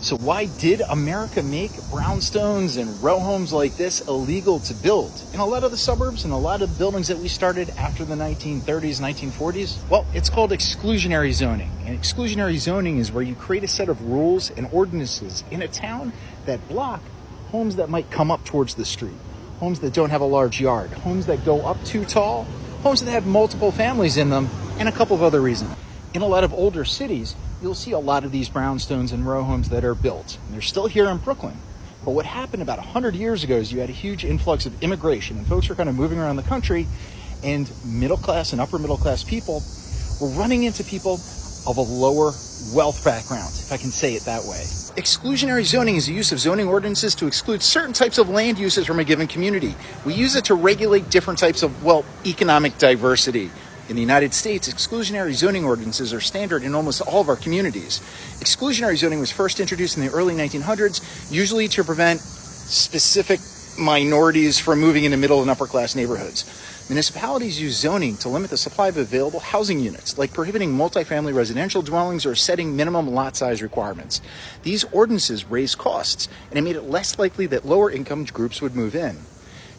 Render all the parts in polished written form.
So why did America make brownstones and row homes like this illegal to build in a lot of the suburbs and a lot of the buildings that we started after the 1930s, 1940s? Well, it's called exclusionary zoning. And exclusionary zoning is where you create a set of rules and ordinances in a town that block homes that might come up towards the street, homes that don't have a large yard, homes that go up too tall, homes that have multiple families in them, and a couple of other reasons. In a lot of older cities, you'll see a lot of these brownstones and row homes that are built. And they're still here in Brooklyn. But what happened about 100 years ago is you had a huge influx of immigration, and folks were kind of moving around the country, and middle class and upper middle class people were running into people of a lower wealth background, if I can say it that way. Exclusionary zoning is the use of zoning ordinances to exclude certain types of land uses from a given community. We use it to regulate different types of, economic diversity. In the United States, exclusionary zoning ordinances are standard in almost all of our communities. Exclusionary zoning was first introduced in the early 1900s, usually to prevent specific minorities from moving into middle and upper class neighborhoods. Municipalities use zoning to limit the supply of available housing units, like prohibiting multifamily residential dwellings or setting minimum lot size requirements. These ordinances raised costs, and it made it less likely that lower income groups would move in.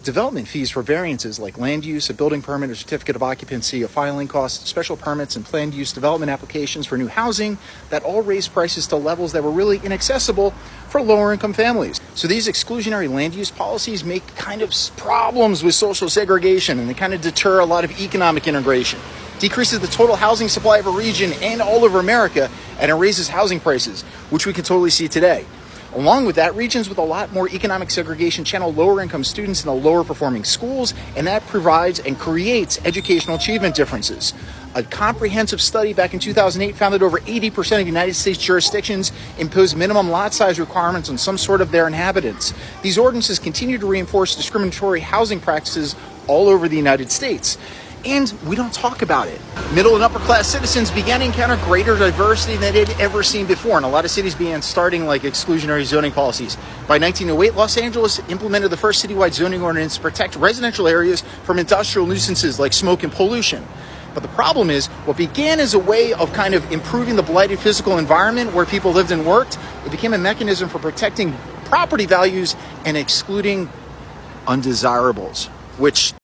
Development fees for variances like land use, a building permit, or certificate of occupancy, a filing cost, special permits, and planned use development applications for new housing that all raised prices to levels that were really inaccessible for lower income families. So these exclusionary land use policies make kind of problems with social segregation, and they kind of deter a lot of economic integration. Decreases the total housing supply of a region and all over America, and it raises housing prices, which we can totally see today. Along with that, regions with a lot more economic segregation channel lower income students into lower performing schools, and that provides and creates educational achievement differences. A comprehensive study back in 2008 found that over 80% of United States jurisdictions impose minimum lot size requirements on some sort of their inhabitants. These ordinances continue to reinforce discriminatory housing practices all over the United States. And we don't talk about it. Middle and upper class citizens began to encounter greater diversity than they'd ever seen before, and a lot of cities began starting like exclusionary zoning policies. By 1908, Los Angeles implemented the first citywide zoning ordinance to protect residential areas from industrial nuisances like smoke and pollution. But the problem is, what began as a way of kind of improving the blighted physical environment where people lived and worked, it became a mechanism for protecting property values and excluding undesirables, which